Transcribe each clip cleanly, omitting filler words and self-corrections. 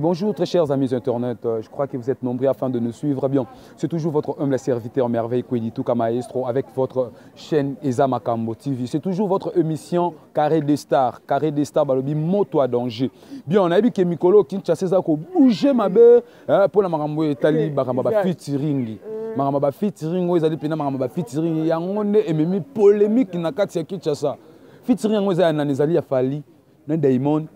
Bonjour très chers amis Internet, je crois que vous êtes nombreux afin de nous suivre. Bien, c'est toujours votre humble serviteur merveille Kwedituka Maestro avec votre chaîne Eza Makambo TV. C'est toujours votre émission Carré des Stars, balobi moto à danger. Bien, on a vu que Mikolo Kinshasa ça ko bouger ma be pour la Makambo etali bakamba featuring. Makamba featuring oyo ezali pena makamba featuring yango nde ememi polémique na kati ya Kinshasa. Featuring yango ezali ya Fally na Diamond.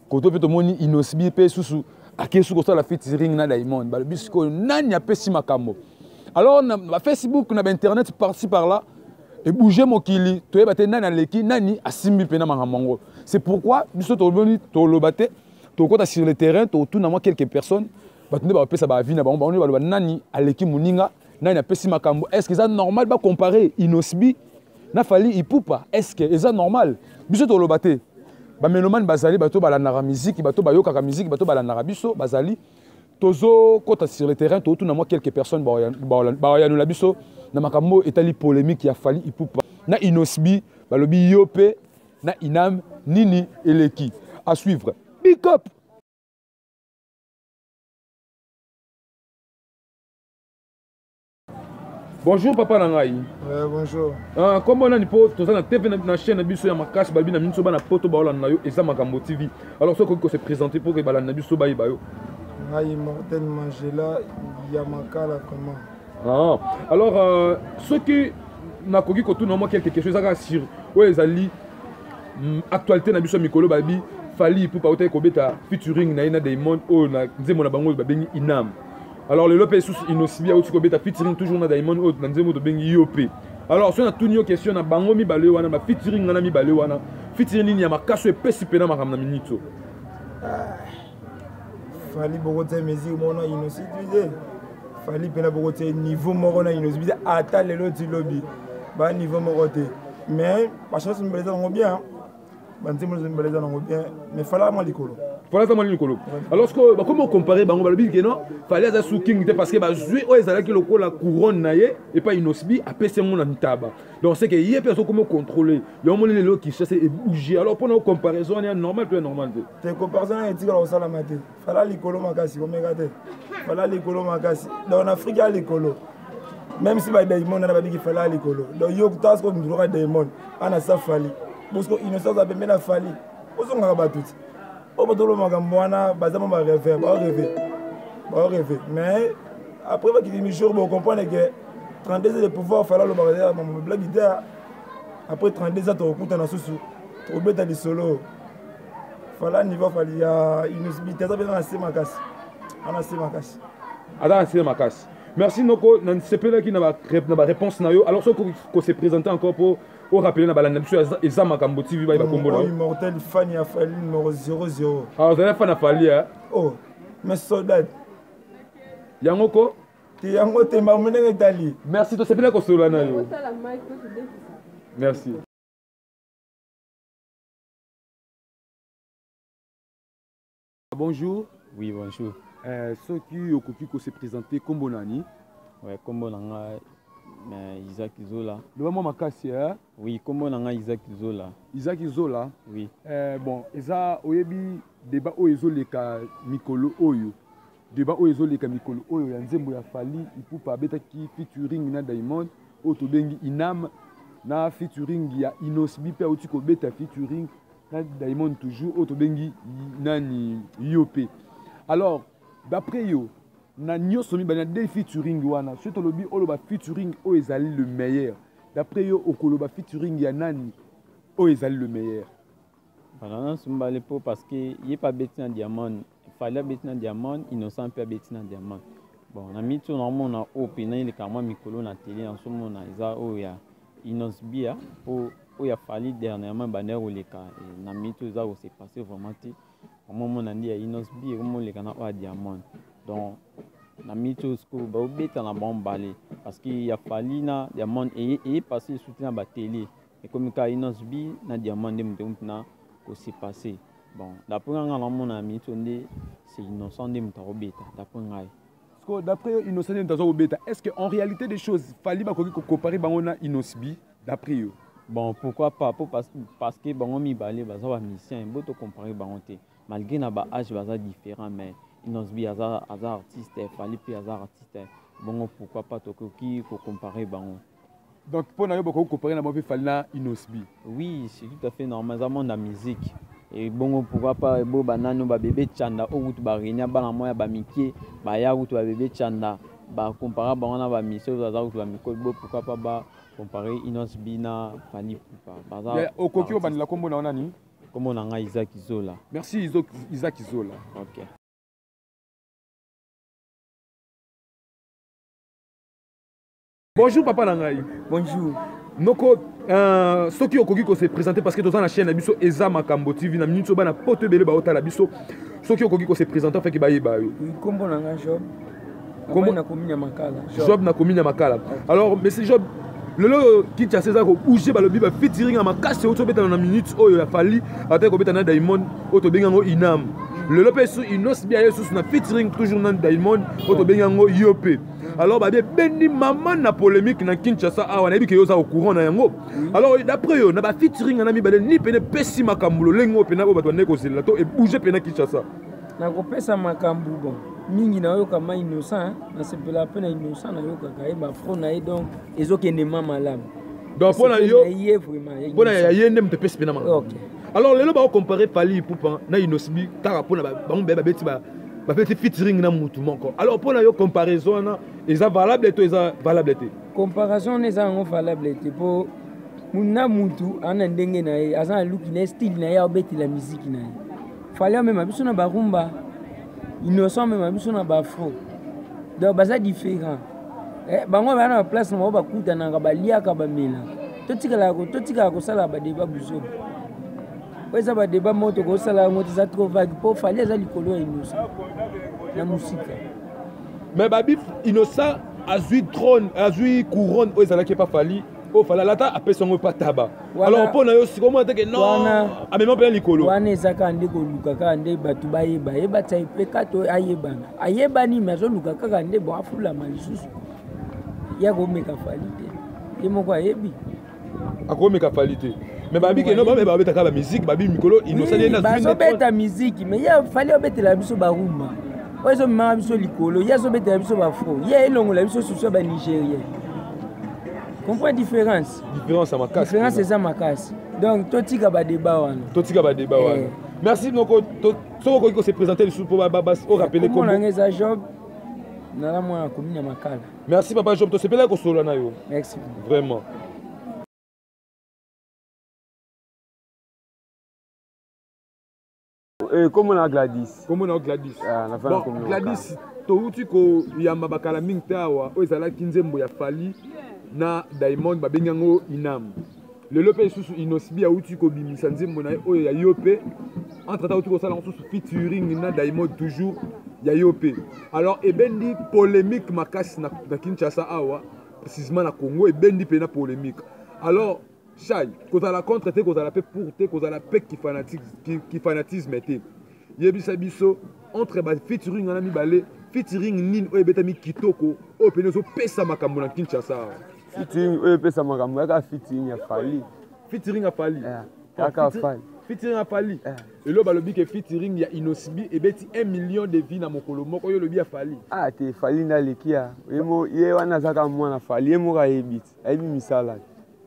Koto pe tomoni inosbi pe susu akesu ko la featuring na Diamond balobisiko nani apesi makambo. Alors na Facebook na internet par-ci par-là et bouger mokili toyeba te nani aleki nani asimbi pena makambo. C'est pourquoi biso toloboni tolobate tokota sur le terrain totuna moi quelques personnes batunde ba pesa ba vie na bango baloba nani aleki muninga nani apesi makambo. Est-ce que ça normal ba comparer inosbi na Fally Ipupa? Est-ce que ça normal biso tolobate ba meloman bazali bato balandaka musique bato bayokaka musique bato balandaka biso bazali tozo kota sur le terrain to tuna moi quelques personnes bayanula biso na makambo etali polémique ya Fally Ipupa na inosbi balobi yope na inam nini eleki à suivre. Big up. Bonjour papa Nangai. Bonjour. Comment on a po toza na TV na chaîne na biso ya makasi babi na minso bana poto baola na yo Eza Makambo TV. Alors ce qu'on se présenter pour que bala na biso bayi bayo. Ngai Mortel Mangela ya makala comment. Alors ceux qui na koki ko tout normalement quelque chose ça sur ouais ezali actualité na biso mikolo babi Fally Ipupa ota ko beta featuring na ina Diamond o na nzemo na bango babengi Inam. Alors le lopé sous inosibia ou tukobeta featuring toujours na Diamond ou na nzemo to bengi yope. Alors si on a tout une question na bango mi balé wana ma featuring na mi balé wana featuring ni ya makaso epesi pena makam na minito. Fally bokote musique mona inosibia. Fally pena bokote niveau moko na inosibia ata lelo ti lobby. Ba niveau moko te. Mais pa chance mbeleza ngo bien. Ba nzemo mbeleza ngo bien mais Fally ma likolo. Voilà ça Nikolo. Alors comment comparer bango balobi que non Fally aza sous king parce que ba jouer o ezala ki loko la couronne naie et pas inosbi apese mon na ntaba. Donc c'est que yé personne comment contrôler. Le monde les qui chasse et bouger. Alors pour nos comparaison on est normal tout est normal. Tes comparaison est tika au sala maté. Fally likolo makasi ko megate. Fally likolo makasi. Dans Afrique ya likolo. Même si ba Diamond na ba bigi Fally likolo. Donc yo tas ko ndura Diamond ana sa Fally. Parce que innocence a bien na Fally. Ozo ngaka ba tout. Au bout de l'eau, bazama va rêver. Mais après, on comprend que 32 ans de pouvoir, il fallait le blague d'idée. Après 32 ans, tu as un sous, tu as des solos. Il fallait niveau, il y a une possibilité de assez ma casse. Merci Noko, je ne sais pas qui n'a pas réponse. Alors, ce qu'on s'est présenté encore pour rappeler na balanda biso Eza Makambo TV ba kombo na Immortel fan ya Fally numéro 00. Ah vous avez fan ya Fally hein? Oh, mais soldat. Yango ko? Ti yango te ma mona Italie. Merci to sepela ko solo na yo. Merci. Bonjour. Oui, bonjour. Ceux qui ont se présenter kombo nani? Ouais, kombo nanga mais Isaac Zola. Devant makasi hein? Oui, comment on a Isaac Zola? Isaac Zola? Oui. Bon, Eza oyebi débat o ezoleka mikolo oyo. Débat o ezoleka mikolo oyo ya nzembo ya Fally Ipupa beta ki featuring na Diamond o to bengi Inam na featuring ya Inosbi pe otiko beta featuring na Diamond toujours o to bengi nani Yope. Alors, d'après yo na nyoso mi bana des featuring wana surtout lobi oloba featuring o ezali le meilleur d'après yo okoloba featuring ya nani o ezali le meilleur voilà sumbale po parce que il pas bêti na Diamond Fally bêti na Diamond innocent pas bêti na Diamond bon na mito normalement na opina ile kama mikolo na télé en ce moment na isa o ya inosbia o ya Fally dernièrement baner oleka na mito za o s'est passé vraiment au moment na dia inosbia comme le kana o Diamond. Donc, na mito sko ba obeta na bon balé parce qu'il y a Fally na Diamond et passé soutien ba télé et comme ka inosbi na Diamond dem na ko s'est passé bon d'après nga na mon mito ndé c'est innocent dem ta obeta d'après ngai parce que d'après innocent dem ta obeta est-ce que en réalité des choses Fally ba ko comparer bango na inosbi d'après yo Bon, pourquoi pas? Parce que bon, on mi balé, bah ça va mission, beau te comparer bah on te. Malgré na ba âge bah ça différent, mais ils n'ont pas hasard artiste, fallait puis hasard artiste. Bon, pourquoi pas toi qui comparer bah on. Donc pour nous beaucoup comparer na mauvais falna Inosbi. Oui, c'est tout à fait normal, ça mon la musique. Et bon, pourquoi pas beau banano ba bébé chanda au route ba renya ba la moya ba miké, ba ya route ba bébé chanda, ba comparer bah on a ba mission ça route ba miko, pourquoi pas ba comparer Inosbi na Fally Ipupa. Mais au Kokio banila kombo na onani? Comme on a Isaac Izola. Merci Isaac Izola. Ok. Bonjour papa Nangai. Bonjour. Noko soki okoki ko se présenter parce que dans la chaîne biso Eza Makambo TV na minute bana poto bele ba ota la biso soki okoki ko se présenter fait que ba yeba yo. Kombo nanga Job. Kombo na komina makala. Job na komina makala. Alors monsieur Job lelo Kinshasa César ko bouger ba lobi ba featuring na makase oto beta na minute oyo ya Fally ata ko beta na Diamond oto bengango Inam. Lelo pe su Inos bia yesus na featuring toujours na Diamond oto bengango Yopé. Alors bah bendi maman na polémique na Kinshasa awa na biki yoza au courant na yango. Alors d'après yo na ba featuring na mi bale ni pene pesi makambulo lengo pena ko batwa neko sela to e bouger pena Kinshasa. Na ko pesa makambu bon. Mingi na yo kama innocent na sepela pena innocent na yo kaka ba fro na donc ezokende mama malamu. Donc pour na yo yé vraiment. Pour na ya yende mte pesi pena mama. OK. Alors lelo ba comparer Fally Ipupa na Inosbi tara pona ba ngbe ba beti ba petit featuring na mutu moko. Alors pour la comparaison na eza valable to eza valable te. Comparaison eza ngo valable te pour muna mutu ana ndenge na ye aza look na style na ya obeti la musique na ye. Fallait même abiso na barumba. Innocent même abiso na bafro. Donc baza différent. Bango ba na place na ba kuta na ba liaka ba mela. Totika ko sala ba débat buzo. Eza ba débat moto ko sala ngo za trop vague pour Fally eza likolo innocent. La musique. Mais babi Innocent azui trône, azui couronne o ezala ki pas Fally. O Fally lata apé songo pas tabac. Alors pour na yo si comment te que non. A même pas likolo. Wana ezaka ande ko luka ka ande batu ba yeba yeba tsai pe kato ayebana. Ayebani mazo luka ka ande bo afula malisusu. Ya ko meka Fally te. Yemoko ayebi. Akomeka Fally te. Mais babi que non ba ba beta ka ba musique babi mikolo Innocent na ba so beta musique mais ya Fally obetela biso ba rumba. Ozo mama biso likolo, ya so betela biso ba fro. Ya elongo la biso susu ba Nigérien. Comprends différence? Différence à ma casse. Différence c'est ça ma casse. Donc totika ba débat wana. Totika ba débat wana. Merci noko soko ko se présenter sur pour baba au rappeler comme on a Job na la moi komina makala. Merci papa Job to se pela ko solo na yo. Merci. Vraiment. Comme on a Gladys. Comme on a Gladys. Bon, Gladys, tu ko yamba bakala mingtawa o ezala kinzembo ya Fally na Diamond babengango Inam. Le lope susu Inosbi auti ko bimisa nzembo na o ya Yopé. Entre temps tu ko sala susu featuring na Diamond toujours ya Yopé. Alors ebendi polémique makasi na Kinshasa awa précisément na Congo ebendi pena polémique. Alors Chai, quand on la contre, quand on la paix pour te, quand on la paix qui fanatisme était. Yebisa biso entre ba featuring en ami balé, featuring nin o ebetami kitoko, o penezo pesa makambo na Kinshasa. Featuring o pesa makambo ka featuring ya Fally. Featuring a Fally. Kaka Fally. Featuring a Fally. Et lo balobi ke featuring ya Inosbi ebeti 1 million de vies na mokolo moko yo lobi ya Fally. Ah te Fally na lekia. Yemo ye wana zaka mwana Fally yemo ka yebit. Ayibi misala.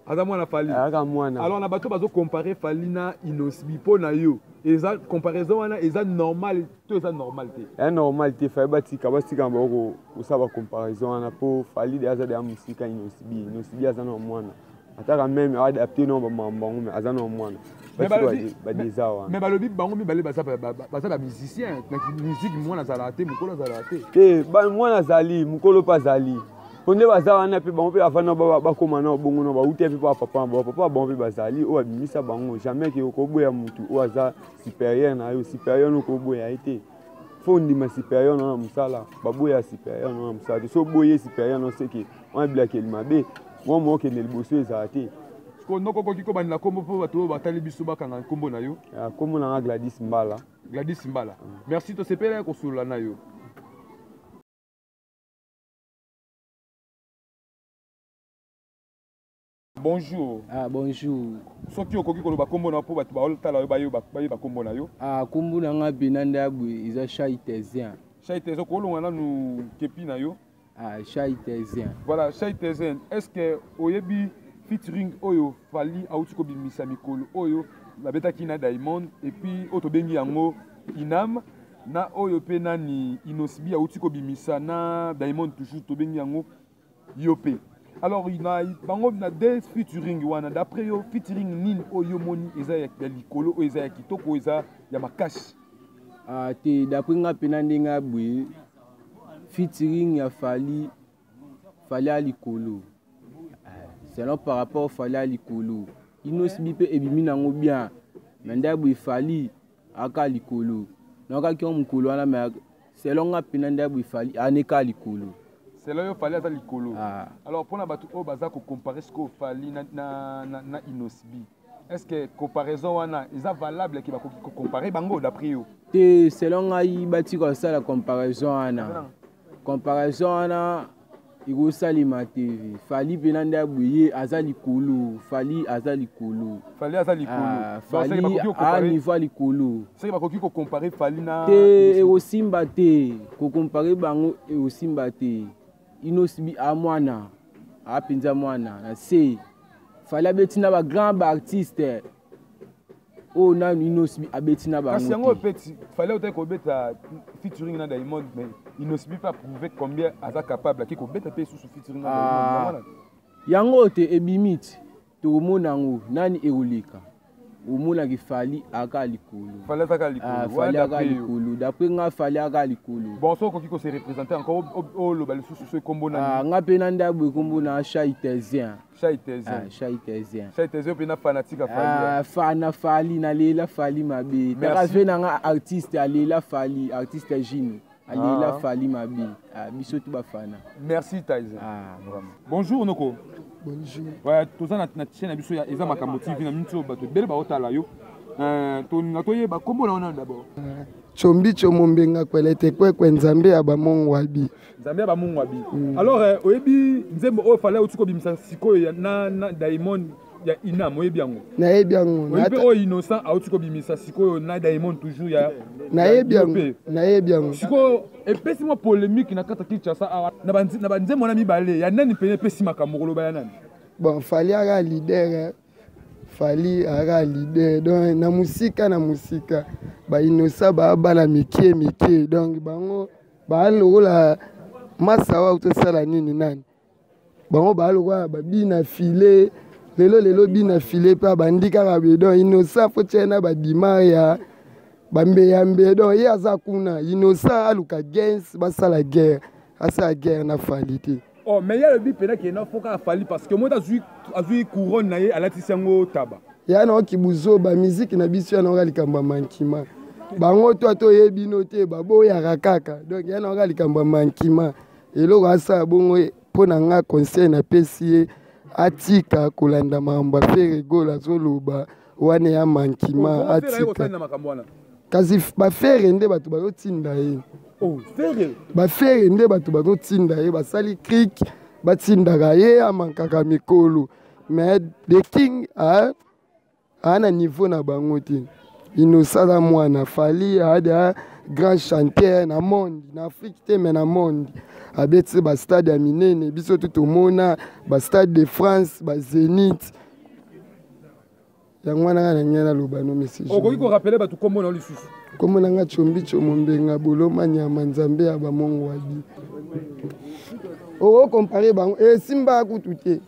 Azamwana Fally. Alors na bato bazo comparer Fally na Inosbi po na yo. Eza comparaison wana eza normal, tout eza normal te. Ya normal te fa batika mboko usaba comparaison wana po Fally de aza de musika Inosbi. Inosbi aza na mwana. Ataka même adapter no bambango mais aza na mwana. Mais balobi bango mi balé basa ba musicien, na musique mwana zala te, mukolo zala te. Te ba mwana zali, mukolo pa zali. Konde baza wana pe bango pe afana ba koma na bongo na ba uti pe papa bango pe bazali o abimisa bango jamais ke okoboya mutu o aza supérieur na yo supérieur no koboya été fondi ma supérieur na musala baboya supérieur na musala so boye supérieur no seke on blake el mabe mo ke ne liboso ezate ko noko ko kiko banila kombo po bato batali biso bakanga kombo na yo kombo na Gladys Mbala. Merci to sepela ko sula na yo. bonjour. Bonjour. Soki okoki koloba kombo na po batu baoltala yo bayeba kombo na yo. Kombo na nga benanda bwe iza Chaitezien. Chaitezien kolonga nanu kepi na yo. Chaitezien. Voilà, Chaitezien. Est-ce que oyebi featuring oyo fali auti ko bimisa mikolo oyo la betaki na Diamond et puis oto bengi yango Inam na oyo pe nani Inosbi auti ko bimisa na Diamond toujours to bengi yango Yopé. Alors il a bango na des featuring wana d'après yo featuring nin oyo moni eza ya likolo eza ya kitoko eza ya makashi. Te d'après nga pena ndenga bwe featuring ya fali à likolo. Selon par rapport fali à likolo. Inosbi pe ebimi nango bien. Menda bwe fali aka likolo. Naka ki on mukolo wana mais selon nga pena nda bwe fali aneka likolo. C'est là où fallait aller likolo. Alors pour la bateau baza ko comparer ce qu'on fallait na Inosbi. Est-ce que comparaison wana est valable qui va comparer bango d'après yo? Te selon ai bati ko ça la comparaison wana. Comparaison wana iko salima TV. Fali penanda buye azali likolo, fali azali likolo. Fali azali likolo. Fali a niveau likolo. C'est pas ko comparer fali na te e simba te ko comparer bango e simba te. Inosbi a mwana a pinza mwana na se fala betina ba grand artiste o na Inosbi a betina ba kasi yango petit fallait autant ko beta featuring na Diamond mais Inosbi pas prouver combien aza capable ki ko beta pe sous featuring na Diamond yango te ebimit to monango nani eolika omona ki fali aka likolo fali aka likolo fali aka likolo d'après nga fali aka likolo bon so ko ki ko se représenter encore au le bal sous ce combo na nga pena ndabwe kombo na Chaitezien Chaitezien pe na fanatique a fali fana fali na lela fali mabe taka fe na nga artiste alela fali artiste Jino alela fali mabe biso tu ba fana merci Tyson bonjour Noko. Bonjour. Ouais, tout ça na chaîne abiso ya eza makambo TV na minto bato bele ba otala yo. To ngatoye ba kombo na ona d'abord. Chombi chomombenga kwelete kwekwe nzambe ya ba mongwabi. Nzambe ya ba mongwabi. Alors oyebi nzembo o fala utuko bimisa sikoyo na Diamond ya Inam oyebi yango. Na yebi yango. Oyebi o innocent a utuko bimisa sikoyo na Diamond toujours ya. Na yebi yango. Sikoyo epesi mo polémique na kata Kinshasa awa na banzembo na mibale ya nani pene pesi makambo koloba ya nani. Bon, fali aga leader. Fali aga leader. Donc na musika ba inosa ba bala mike donc bango ba lola masawa utosala nini nani. Bango ba lola ba bina filer lelo bina filer pa bandika ka bedon inosa fo tena ba dimaya bambe donc ye aza kuna inosa aluka gens basala guerre asa guerre na fali te. Oh mais il y a le bip qui est non faut qu'à fali parce que moi azui couronne na ye alati sango taba. Ya na kibuzo ba musique na biso na likamba mankima. Bango to yebi note babo ya rakaka. Donc ya na likamba mankima. Eloko asa bongo pona nga conseil na pesi atika kolanda mamba fere gola zoloba wane ya mankima atika. Kasi ba fere nde bato bazotinda ye. Oh, fere. Ba fere nde bato bazotinda ye basali cric batindaka ye amankaka mikolo. Mais the king ana niveau na bango te. Inosala mwana fali a grand chanteur na monde na Afrique te mais na monde. Abeti ba stade ya minene biso tout mona ba stade de France ba Zénith. Yango wana na ngena lobano message. Okoki ko rappeler batu kombo na lisusu. Kombo na nga chombi chomombenga boloma nyama nzambe ya ba mongwadi. O comparer bango simba akutute.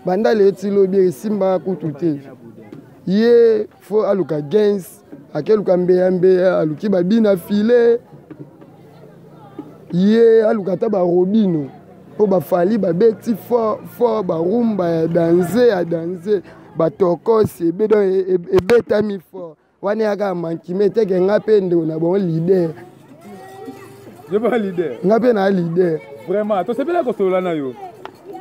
Banda le tilobi simba akutute. Ye fo aluka gens akeluka mbe aluki babina file. Ye aluka ta ba robino. Po ba fali ba beti fort ba rumba ya danser batokosi bedo ebetami fort. Wane aga mankime teke ngapende na bon leader. Je pas leader. Ngape na leader. Vraiment, to sepela ko solo na yo.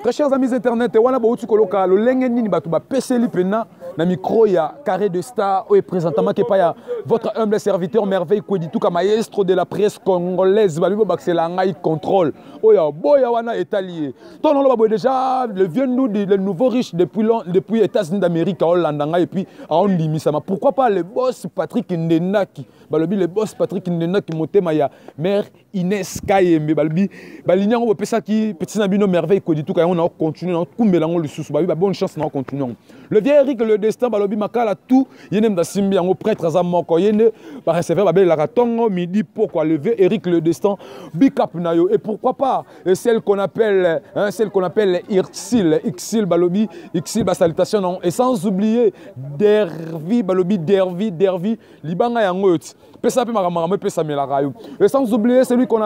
Très chers amis internet, wana ba uti koloka lo lenge nini batu ba peseli pena na micro ya Carré de Star et présentement que pas votre humble serviteur merveille Koueditou comme maestro de la presse congolaise balubo baxelanga contrôle oya boya wana étalien ton on déjà le vieux nous le nouveau riche depuis États-Unis d'Amérique à Hollande et puis à Ondimisama pourquoi pas le boss Patrick Ndenaki balobi le boss Patrick Ndenaki motema ya mère Inès Kayembe balobi balinyango bopesa ki petit nabino merveille Koueditou ka on a continuer on kumbelango le sous babi bonne chance na continuer le vieux Eric le destin balobi makala tout yene mda simbi yango prêtre za moko yene ba recevoir ba bel la ratongo midi pourquoi lever Eric le destin big up nayo et pourquoi pas celle qu'on appelle Ixil balobi Ixil ba salutation non et sans oublier Dervi balobi Dervi libanga yango pesa pe makamama pesa melarayo et sans oublier celui qu'on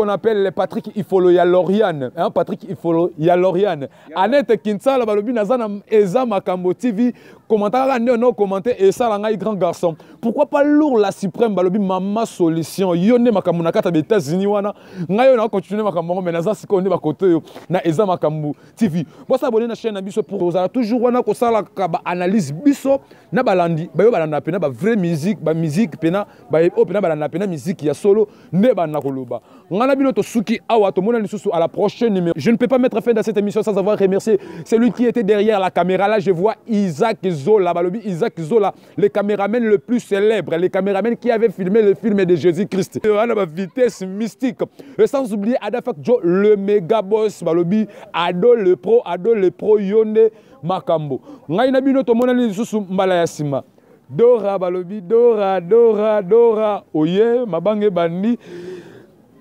appelle Patrick Ifolo Yalorian hein Patrick Ifolo Yalorian Annette Kinsala balobi nazana eza makambo TV commentaire non commenter et ça la grand garçon pourquoi pas lourd la suprême balobi mama solution yone makambo na kata des États-Unis wana ngayo na continuer makambo mais naza sikonde ba côté na eza makambo TV moi s'abonner na chaîne na biso pour vous toujours wana ko sala ka ba analyse biso na balandi bayo balanda pena ba vraie musique ba musique pena ba pena balanda pena musique ya solo ne ba na koloba ngana bino to suki awa to mona lisusu à la prochaine numéro. Je ne peux pas mettre fin à cette émission sans avoir remercié celui qui était derrière la caméra. Là je vois Isaac Zola balobi Isaac Zola le caméraman le plus célèbre, le caméraman qui avait filmé le film de Jésus-Christ à la vitesse mystique et sans oublier Adafak Joe le méga boss balobi Ado le pro yone makambo ngai na bino to mona lisusu mbala ya sima Dora balobi Dora oye mabange bandi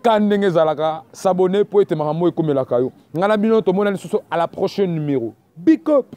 kandenge zalaka s'abonner pour être makambo ekomela kayo ngana bino to mona lisusu à la prochaine numéro big up.